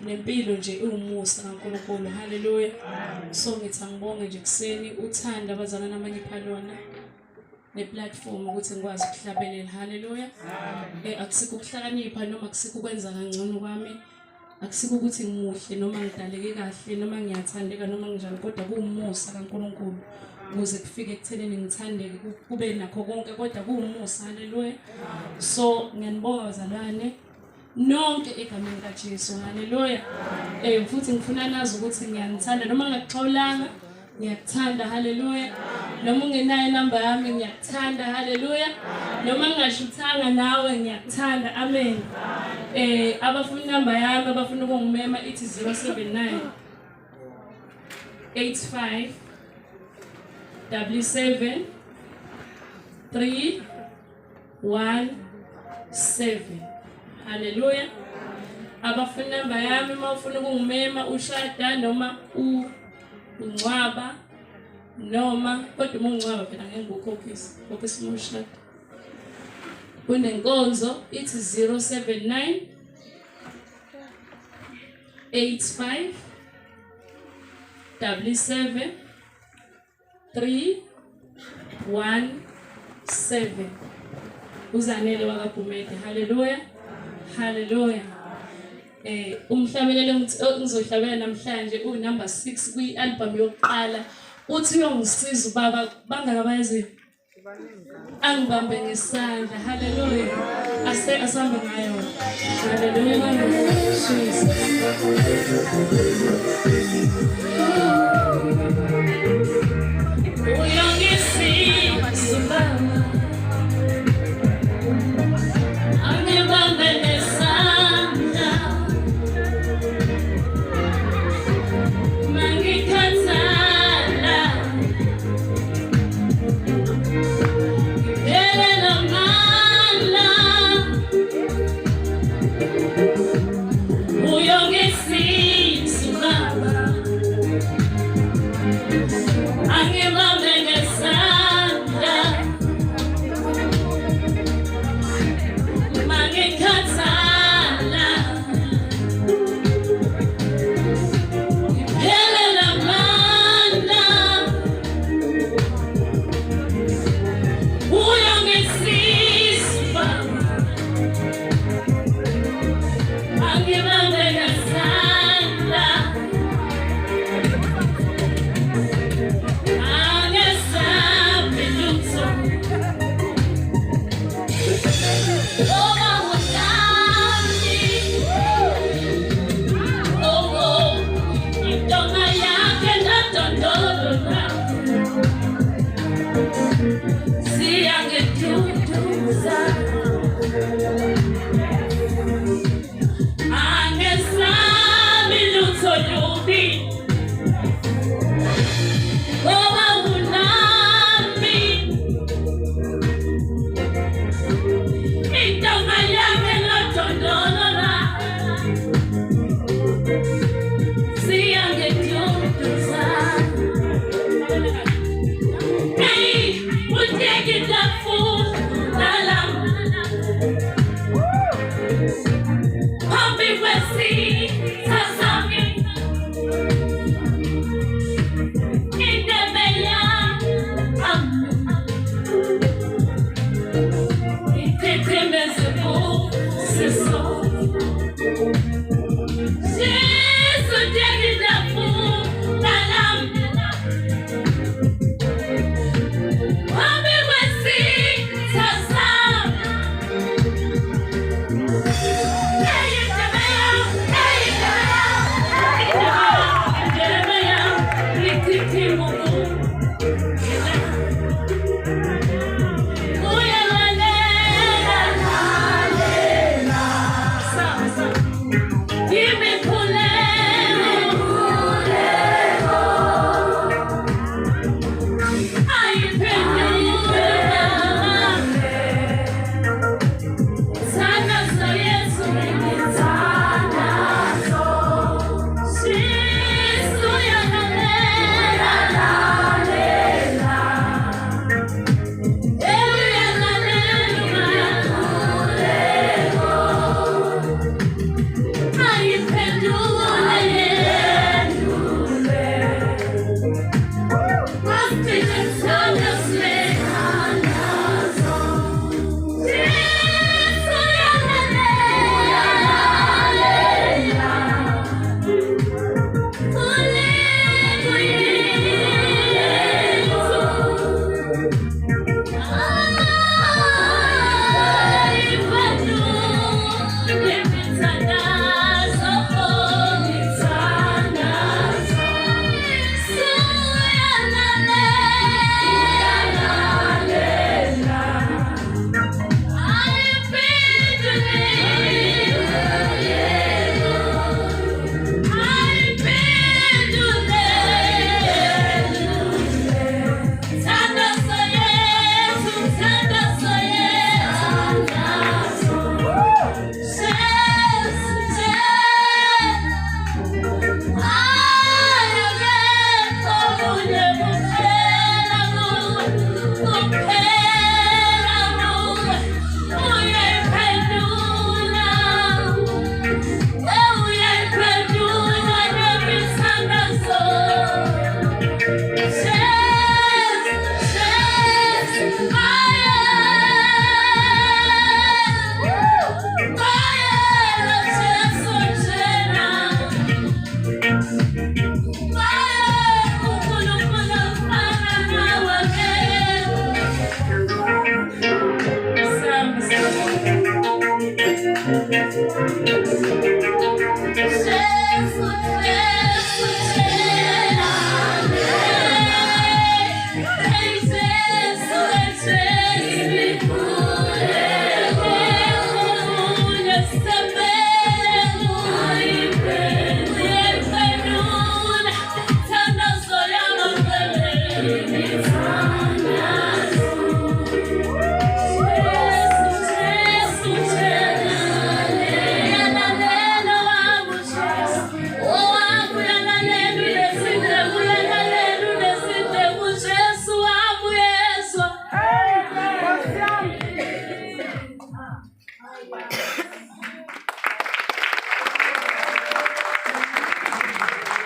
nempilo nje iwumusa kaNkulunkulu. Haleluya. So ngithi angibonge nje kuseni uthanda abazalwane amanyipha lona neplatform ukuthi ngikwazi ukuhlabelela. Haleluya. Akusikho ukuhlakanipha noma akusikho ukwenza kangcono kwami. Akusikho ukuthi ngimuhle noma ngidaleke kahle noma ngiyathandeka noma njani, kodwa kuwumusa kaNkulunkulu ukuze kufike ekuthenini ngithandeke kube nakho konke, kodwa kuwumusa. Haleluya. So ngiyanibonga bazalwane nonke egameni likaJesu. Haleluya. Futhi ngifuna nazi ukuthi ngiyanithanda noma ngakuxolanga ngiyakuthanda. Haleluya. Noma ungenayo inamba yami ngiyakuthanda. Haleluya. Noma ngingashuthanga nawe ngiyakuthanda. Amen. Abafuna inamba yami abafuna ukungimema ithi 079 85 77 317. Haleluya. Abafuna inamba yami mawufuna ukungimema ushada noma ungcwaba noma kodwa ungcwaba phela ngeke ngukhokhisi mushada. Kunenkonzo ithi 079 85 77 317. Uzanele wakaGumede. Haleluya. Haleluya. Umhlabelelo ngizohlabela namhlanje unumber 6 kwi-album yokuqala. Uthi uyongisiza ubaba bangakabayazi angibambe ngesandla. Haleluya. Asambe ngayo. Haleluya. Jesus. Uyongisiza ubaba angibambe ngesandla mangikhathala ngiphelele namandla. Uyongisiza ubaba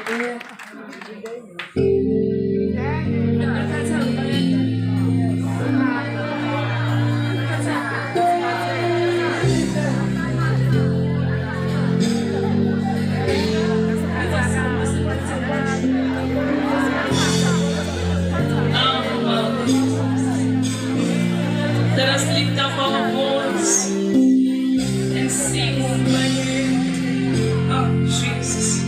Let us lift up our voice and sing my name. Oh, Jesus.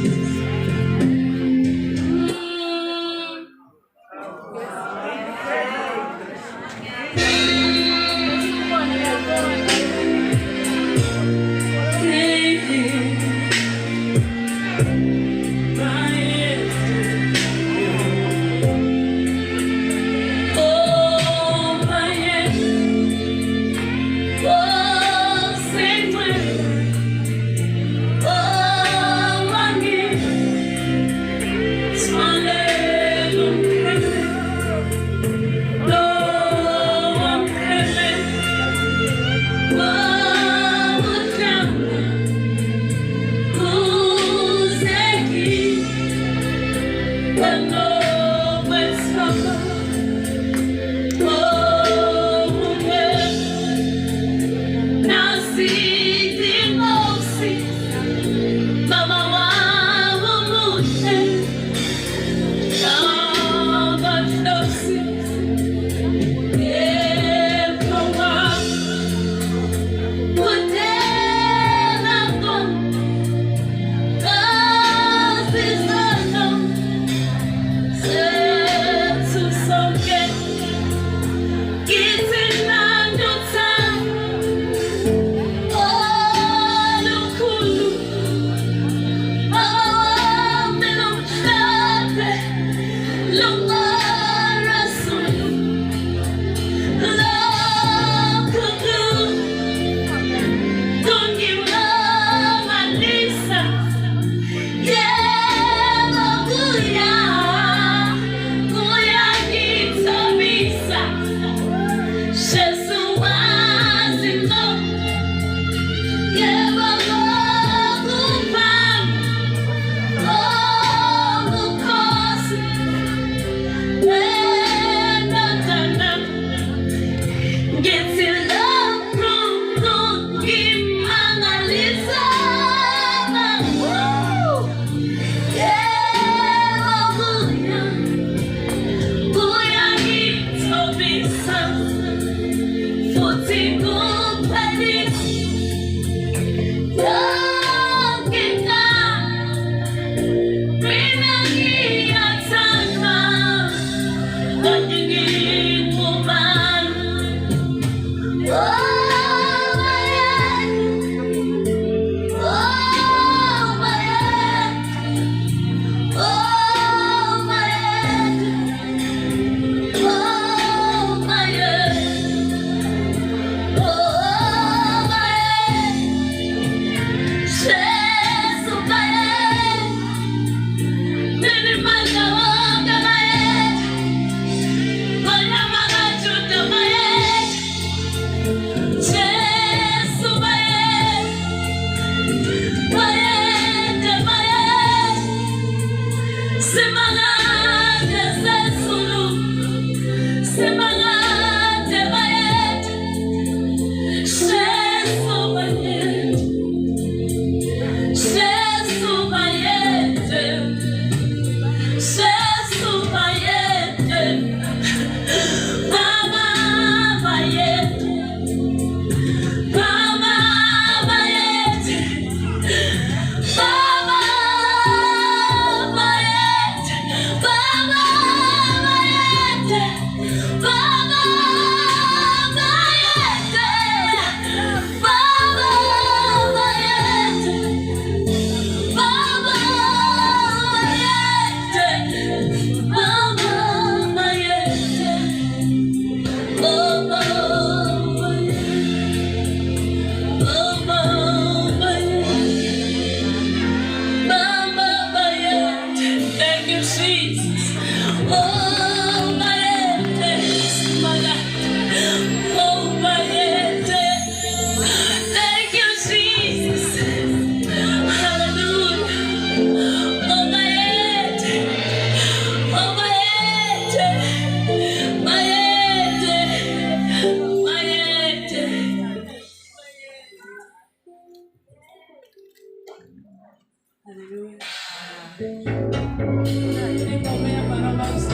Ingoma yaBarabas.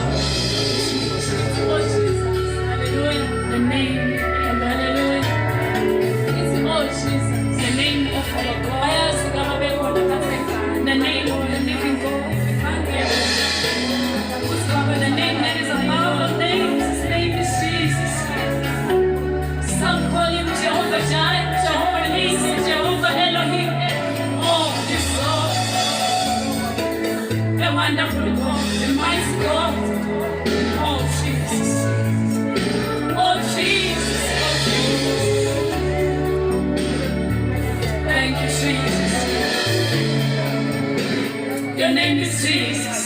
Oh Jesus. Hallelujah. The name. Hallelujah. It's oh Jesus. The name of our God. The name of the living God. The name that is above all names. His name is Jesus. Some call him Jehovah Jireh, Jehovah Nissi, Jehovah Elohim. Oh, this God. A wonderful God, a mighty God. Oh, Jesus. Oh, Jesus. Oh, Jesus. Thank you, Jesus. Your name is Jesus.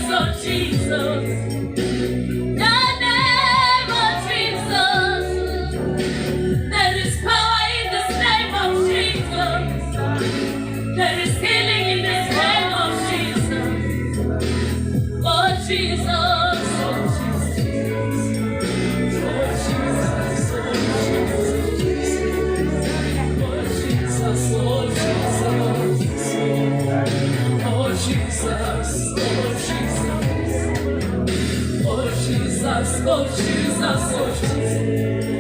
Oh Jesus, the name of Jesus, there is power in this name of Jesus, there is healing in this name of Jesus, oh Jesus, oh Jesus, oh Jesus, oh Jesus.